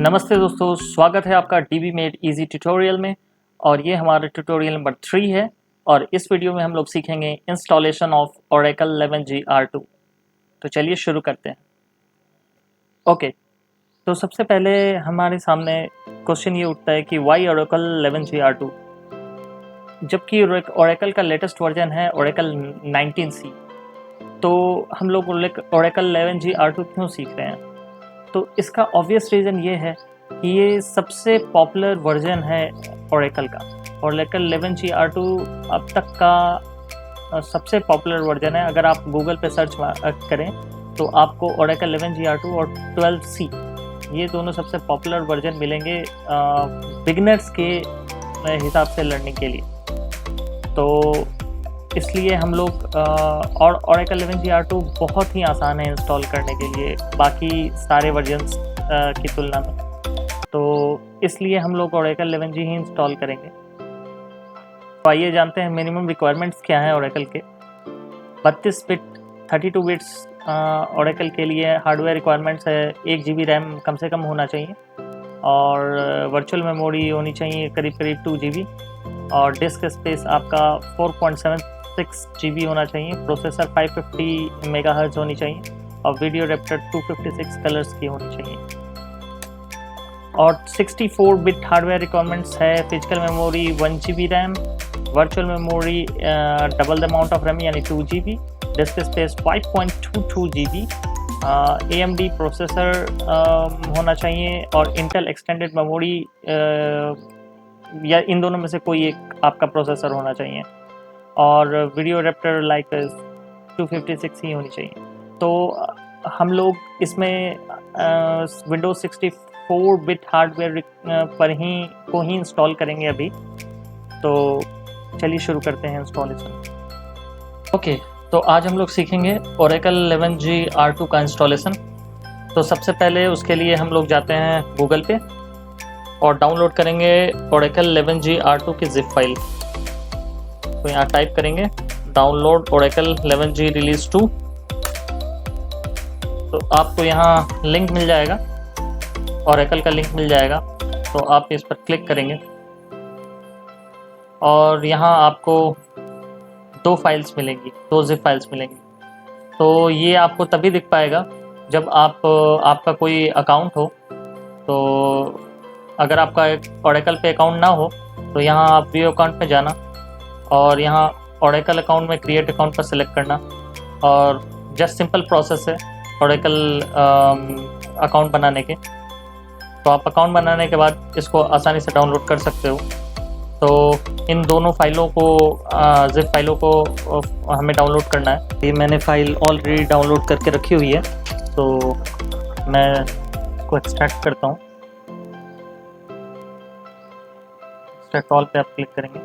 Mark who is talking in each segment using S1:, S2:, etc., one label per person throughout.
S1: नमस्ते दोस्तों, स्वागत है आपका डीबी मेड इजी ट्यूटोरियल में। और ये हमारा ट्यूटोरियल नंबर 3 है। और इस वीडियो में हम लोग सीखेंगे installation of Oracle 11G R2। तो चलिए शुरू करते हैं। ओके, तो सबसे पहले हमारे सामने क्वेश्चन ये उठता है कि वाई ओरेकल 11G R2, जबकि ओरेकल का लेटेस्ट वर्जन है ओरेकल 19C। तो हम लोग ओरेकल 11G R2 क्यों सीख रहे हैं? तो इसका ऑब्वियस रीज़न ये है कि ये सबसे पॉपुलर वर्जन है ओरेकल का। ओरेकल 11G R2 अब तक का सबसे पॉपुलर वर्जन है। अगर आप गूगल पे सर्च करें तो आपको ओरेकल 11G R2 और 12C ये दोनों सबसे पॉपुलर वर्जन मिलेंगे बिगनर्स के हिसाब से लर्निंग के लिए। तो इसलिए हम लोग और ओरेकल 11G R2 बहुत ही आसान है इंस्टॉल करने के लिए बाकी सारे वर्जन्स की तुलना में। तो इसलिए हम लोग ओरेकल 11G ही इंस्टॉल करेंगे। तो आइए जानते हैं मिनिमम रिक्वायरमेंट्स क्या हैं ओरेकल के। 32 बिट 32 बिट्स ओरेकल के लिए हार्डवेयर रिक्वायरमेंट्स है। 1 GB रैम कम से कम होना चाहिए और वर्चुअल मेमोरी होनी चाहिए करीब 2 GB और डिस्क स्पेस आपका 4.76 GB होना चाहिए। प्रोसेसर 550 मेगाहर्ट्ज़ होनी चाहिए और वीडियो रैप्टर 256 कलर्स की होनी चाहिए। और 64 बिट हार्डवेयर रिक्वायरमेंट्स है। Physical memory 1 GB RAM, virtual memory double the amount of RAM यानी 2 GB, disc space 5.22 GB, AMD processor होना चाहिए और इंटेल एक्सटेंडेड मेमोरी या इन दोनों में से कोई एक आपका प्रोसेसर होना चाहिए और वीडियो रैप्टर लाइक 256 ही होनी चाहिए। तो हम लोग इसमें विंडोज 64 बिट हार्डवेयर पर ही इंस्टॉल करेंगे अभी। तो चलिए शुरू करते हैं इंस्टॉलेशन। ओके, तो आज हम लोग सीखेंगे ओरेकल 11G R2 का इंस्टॉलेशन। तो सबसे पहले उसके लिए हम लोग जाते हैं गूगल पे और डाउनलोड करेंगे ओरेकल 11G R2 की जिप फाइल। तो यहाँ टाइप करेंगे डाउनलोड ओरेकल 11G रिलीज 2। तो आपको यहाँ लिंक मिल जाएगा, ओरेकल का लिंक मिल जाएगा। तो आप इस पर क्लिक करेंगे और यहाँ आपको 2 फाइल्स मिलेंगी, 2 जिप फाइल्स मिलेंगी। तो ये आपको तभी दिख पाएगा जब आपका कोई अकाउंट हो। तो अगर आपका ओरेकल पे अकाउंट ना हो तो यहाँ आप व्यू अकाउंट में जाना और यहाँ ओरेकल अकाउंट में क्रिएट अकाउंट पर सिलेक्ट करना और जस्ट सिंपल प्रोसेस है ओरेकल अकाउंट बनाने के। तो आप अकाउंट बनाने के बाद इसको आसानी से डाउनलोड कर सकते हो। तो इन दोनों फाइलों को जिप फाइलों को हमें डाउनलोड करना है। ये मैंने फ़ाइल ऑलरेडी डाउनलोड करके रखी हुई है, तो मैं इसको एक्सट्रैक्ट करता हूँ। एक्सट्रैक्ट ऑल पे आप क्लिक करेंगे।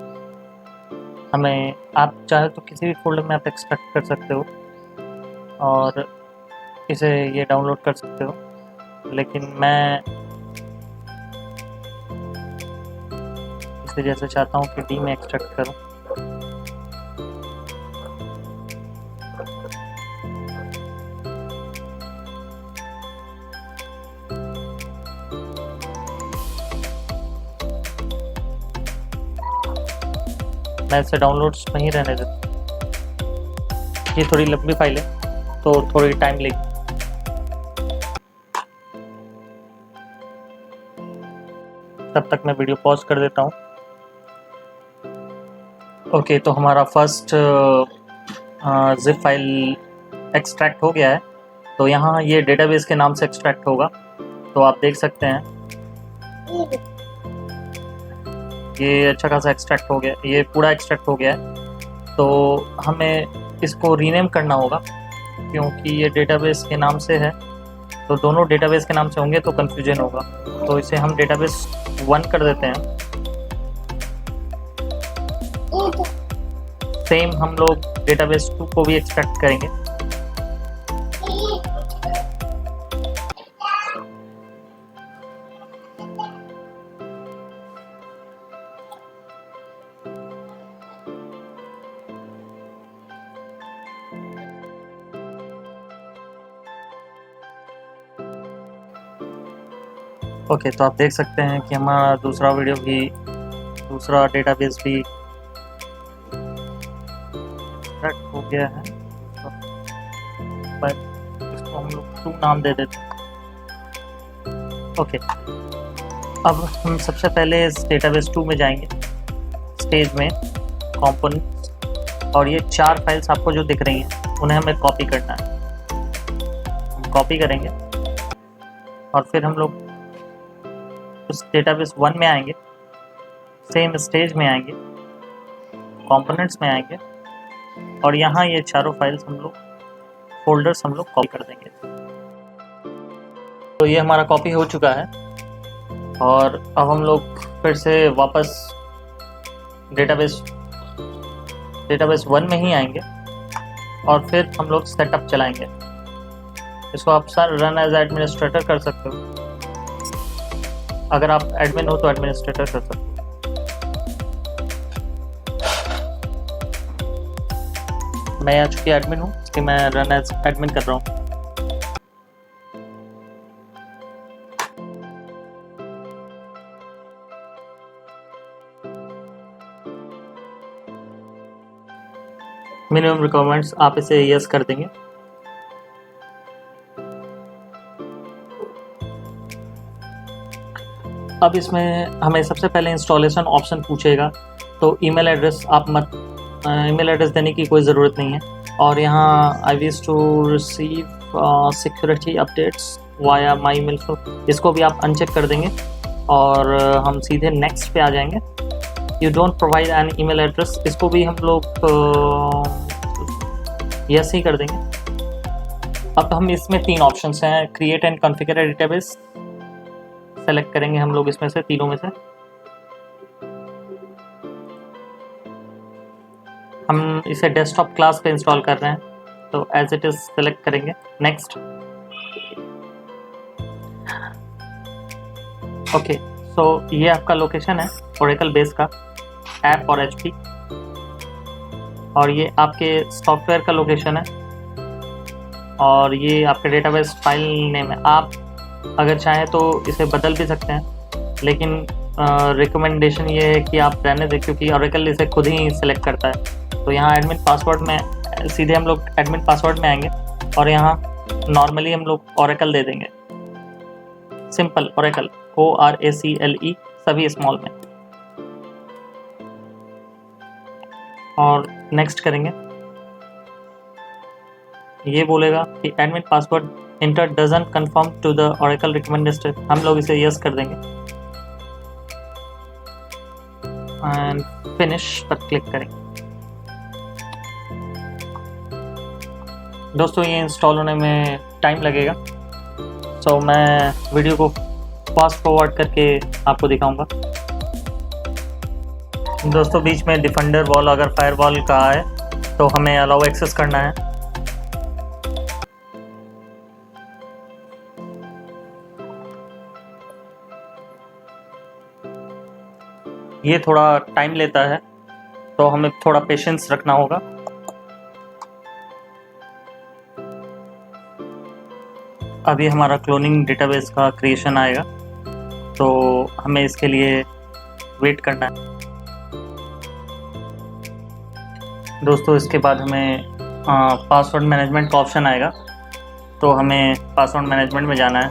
S1: हमें आप चाहे तो किसी भी फोल्डर में आप एक्सट्रैक्ट कर सकते हो और इसे ये डाउनलोड कर सकते हो, लेकिन मैं इसे जैसे चाहता हूँ कि डी में एक्सट्रैक्ट करूँ। मैं इसे डाउनलोड्स में ही रहने देता हूँ। ये थोड़ी लंबी फाइल है तो थोड़ी टाइम लेगी। तब तक मैं वीडियो पॉज कर देता हूँ। ओके, तो हमारा फर्स्ट जिप फाइल एक्सट्रैक्ट हो गया है। तो यहाँ ये डेटाबेस के नाम से एक्सट्रैक्ट होगा। तो आप देख सकते हैं ये अच्छा खासा एक्सट्रैक्ट हो गया, ये पूरा एक्सट्रैक्ट हो गया है। तो हमें इसको रीनेम करना होगा क्योंकि ये डेटाबेस के नाम से है। तो दोनों डेटाबेस के नाम से होंगे तो कन्फ्यूजन होगा। तो इसे हम डेटाबेस 1 कर देते हैं। सेम हम लोग डेटाबेस 2 को भी एक्सट्रैक्ट करेंगे। ओके, तो आप देख सकते हैं कि हमारा दूसरा वीडियो भी, दूसरा डेटाबेस भी एक्सट्रैक्ट हो गया है। तो पर इसको हम लोग 2 नाम दे देते हैं। ओके, अब हम सबसे पहले इस डेटाबेस 2 में जाएंगे, स्टेज में कंपोनेंट्स, और ये 4 फाइल्स आपको जो दिख रही हैं उन्हें हमें कॉपी करना है। हम कॉपी करेंगे और फिर हम लोग उस डेटाबेस 1 में आएंगे, सेम स्टेज में आएंगे, कंपोनेंट्स में आएंगे, और यहाँ ये चारों फाइल्स हम लोग, फोल्डर्स हम लोग कॉपी कर देंगे। तो ये हमारा कॉपी हो चुका है, और अब हम लोग फिर से वापस डेटाबेस 1 में ही आएंगे, और फिर हम लोग सेटअप चलाएंगे। इसको आप सर रन एज एडमिनिस्ट्रेटर कर सकते हो, अगर आप एडमिन हो तो एडमिनिस्ट्रेटर कर सकते हो। मैं आ चुकी एडमिन हूँ, इसलिए मैं रन एज एडमिन कर रहा हूँ। मिनिमम रिक्वायरमेंट्स आप इसे यस कर देंगे। अब इसमें हमें सबसे पहले इंस्टॉलेशन ऑप्शन पूछेगा, तो ईमेल एड्रेस ईमेल एड्रेस देने की कोई ज़रूरत नहीं है। और यहाँ I wish to receive security updates via my email, इसको भी आप अनचेक कर देंगे, और हम सीधे नेक्स्ट पे आ जाएंगे। You don't provide an email address, इसको भी हम लोग यस ही कर देंगे। अब हम इसमें 3 ऑप्शंस हैं, create and configure database, select करेंगे हम लोग इसमें से, तीनों में से। हम इसे डेस्कटॉप क्लास पे इंस्टॉल कर रहे हैं, तो एज इट इज सेलेक्ट करेंगे, नेक्स्ट। ओके, सो ये आपका लोकेशन है ओरेकल बेस का, ऐप और एचपी, और ये आपके सॉफ्टवेयर का लोकेशन है, और ये आपके डेटाबेस फाइल नेम है। आप अगर चाहें तो इसे बदल भी सकते हैं, लेकिन रिकमेंडेशन ये है कि आप रहने दें, क्योंकि ओरेकल इसे खुद ही सेलेक्ट करता है। तो यहाँ एडमिन पासवर्ड में सीधे हम लोग एडमिन पासवर्ड में आएंगे, और यहाँ नॉर्मली हम लोग ओरेकल दे देंगे, सिंपल ओरेकल, ORACLE, सभी स्मॉल में, और नेक्स्ट करेंगे। ये बोलेगा कि admin password enter doesn't confirm to the Oracle recommended, हम लोग इसे यस कर देंगे, एंड फिनिश पर क्लिक करेंगे। दोस्तों, ये इंस्टॉल होने में टाइम लगेगा, सो मैं वीडियो को फास्ट फॉरवर्ड करके आपको दिखाऊंगा। दोस्तों, बीच में डिफेंडर वॉल अगर फायरवॉल का है तो हमें अलाउ एक्सेस करना है। ये थोड़ा टाइम लेता है, तो हमें थोड़ा पेशेंस रखना होगा। अभी हमारा क्लोनिंग डेटाबेस का क्रिएशन आएगा, तो हमें इसके लिए वेट करना है। दोस्तों, इसके बाद हमें पासवर्ड मैनेजमेंट का ऑप्शन आएगा, तो हमें पासवर्ड मैनेजमेंट में जाना है,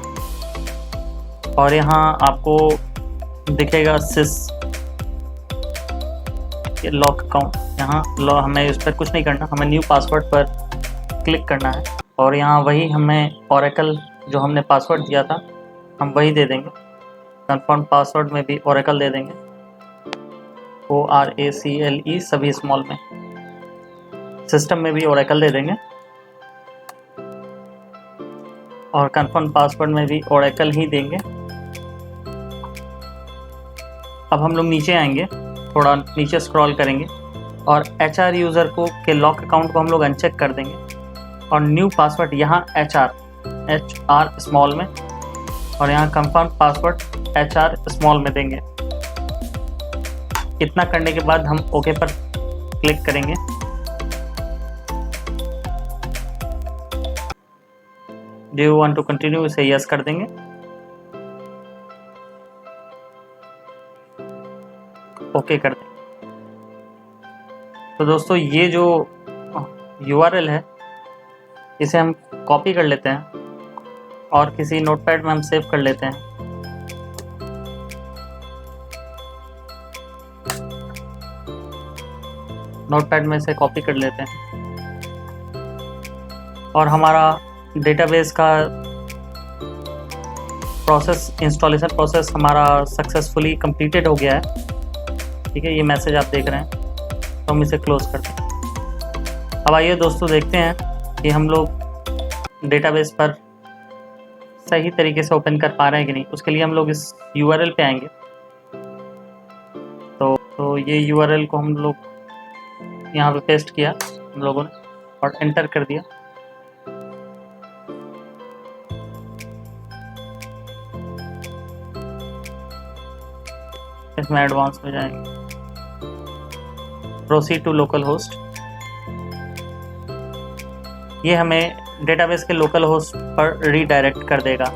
S1: और यहाँ आपको दिखेगा सिस लॉक अकाउंट। यहाँ हमें उस पर कुछ नहीं करना, हमें न्यू पासवर्ड पर क्लिक करना है, और यहाँ वही हमें ओरेकल जो हमने पासवर्ड दिया था हम वही दे देंगे। कंफर्म पासवर्ड में भी ओरेकल दे देंगे, ORACLE, सभी स्मॉल में। सिस्टम में भी ओरेकल दे देंगे, और कंफर्म पासवर्ड में भी ओरेकल ही देंगे। अब हम लोग नीचे आएंगे, थोड़ा नीचे स्क्रॉल करेंगे, और HR यूज़र के लॉक अकाउंट को हम लोग अनचेक कर देंगे, और न्यू पासवर्ड यहाँ HR स्मॉल में, और यहाँ कंफर्म पासवर्ड HR स्मॉल में देंगे। इतना करने के बाद हम ओके पर क्लिक करेंगे। Do you want to continue, इसे यस कर देंगे। ओके कर दें। तो दोस्तों ये जो URL है इसे हम कॉपी कर लेते हैं और किसी नोटपैड में हम सेव कर लेते हैं। नोटपैड में से कॉपी कर लेते हैं और हमारा डेटाबेस का प्रोसेस, इंस्टॉलेशन प्रोसेस हमारा सक्सेसफुली कंप्लीटेड हो गया है। ठीक है, ये मैसेज आप देख रहे हैं, तो हम इसे क्लोज करते हैं। अब आइए दोस्तों देखते हैं कि हम लोग डेटाबेस पर सही तरीके से ओपन कर पा रहे हैं कि नहीं। उसके लिए हम लोग इस URL पे आएंगे। तो ये URL को हम लोग यहाँ पे पेस्ट किया हम लोगों ने और एंटर कर दिया। इसमें एडवांस में जाएंगे, प्रोसीड टू लोकल होस्ट। ये हमें डेटाबेस के लोकल होस्ट पर रीडायरेक्ट कर देगा।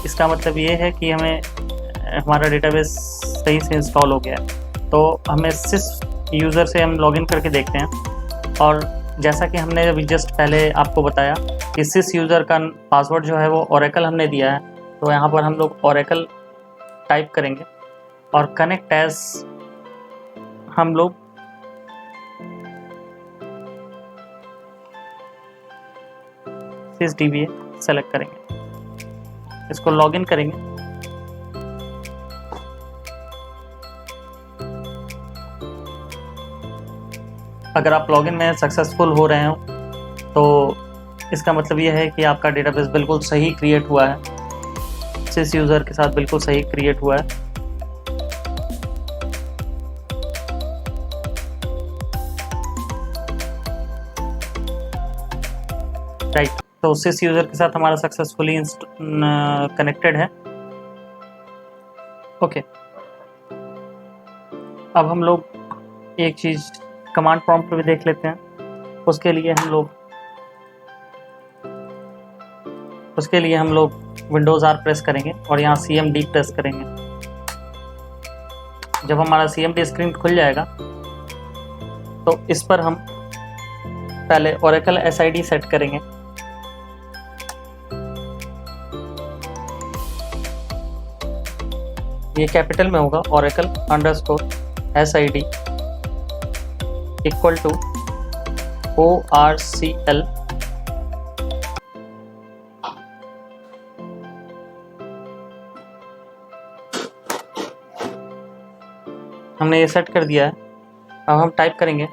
S1: इसका मतलब ये है कि हमारा डेटाबेस सही से इंस्टॉल हो गया है। तो हमें सिस यूज़र से हम लॉगिन करके देखते हैं। और जैसा कि हमने अभी जस्ट पहले आपको बताया कि सिस यूज़र का पासवर्ड जो है वो ओरेकल हमने दिया है। तो यहाँ पर हम लोग ओरेकल टाइप करेंगे और कनेक्ट एज हम लोग SysDBA सेलेक्ट करेंगे, इसको लॉगिन करेंगे। अगर आप लॉगिन में सक्सेसफुल हो रहे हो तो इसका मतलब ये है कि आपका डेटाबेस बिल्कुल सही क्रिएट हुआ है, सिस यूज़र के साथ बिल्कुल सही क्रिएट हुआ है। राइट, तो सिस यूज़र के साथ हमारा सक्सेसफुली कनेक्टेड है। ओके, अब हम लोग एक चीज़ कमांड प्रॉम्प्ट पे भी देख लेते हैं। उसके लिए हम लोग विंडोज़ R प्रेस करेंगे और यहाँ CMD प्रेस करेंगे। जब हमारा CMD स्क्रीन खुल जाएगा तो इस पर हम पहले ओरेकल SID सेट करेंगे। ये कैपिटल में होगा, Oracle _SID equal to ORCL हमने ये सेट कर दिया है। अब हम टाइप करेंगे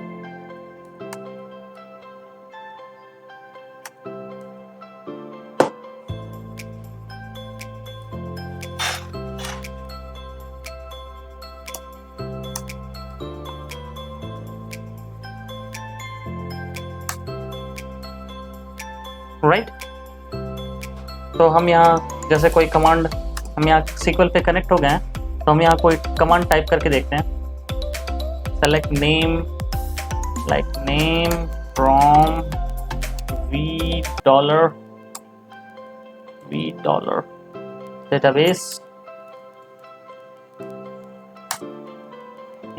S1: राइट। तो हम यहाँ जैसे कोई कमांड, हम यहाँ SQL पे कनेक्ट हो गए हैं, तो हम यहाँ कोई कमांड टाइप करके देखते हैं। Select name, like name from v $, database.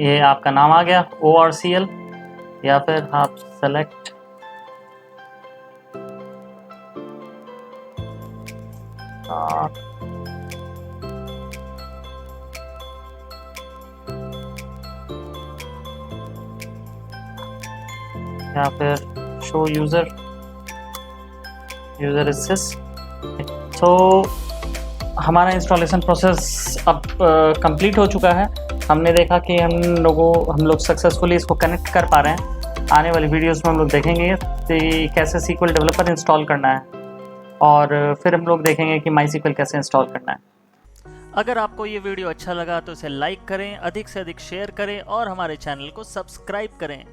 S1: ये आपका नाम आ गया ORCL, या फिर आप सेलेक्ट या फिर शो यूज़र इज सिस। तो हमारा इंस्टॉलेशन प्रोसेस अब कंप्लीट हो चुका है। हमने देखा कि हम लोग सक्सेसफुली इसको कनेक्ट कर पा रहे हैं। आने वाली वीडियोस में हम लोग देखेंगे कि कैसे SQL डेवलपर इंस्टॉल करना है, और फिर हम लोग देखेंगे कि MySQL कैसे इंस्टॉल करना है।
S2: अगर आपको ये वीडियो अच्छा लगा तो इसे लाइक करें, अधिक से अधिक शेयर करें और हमारे चैनल को सब्सक्राइब करें।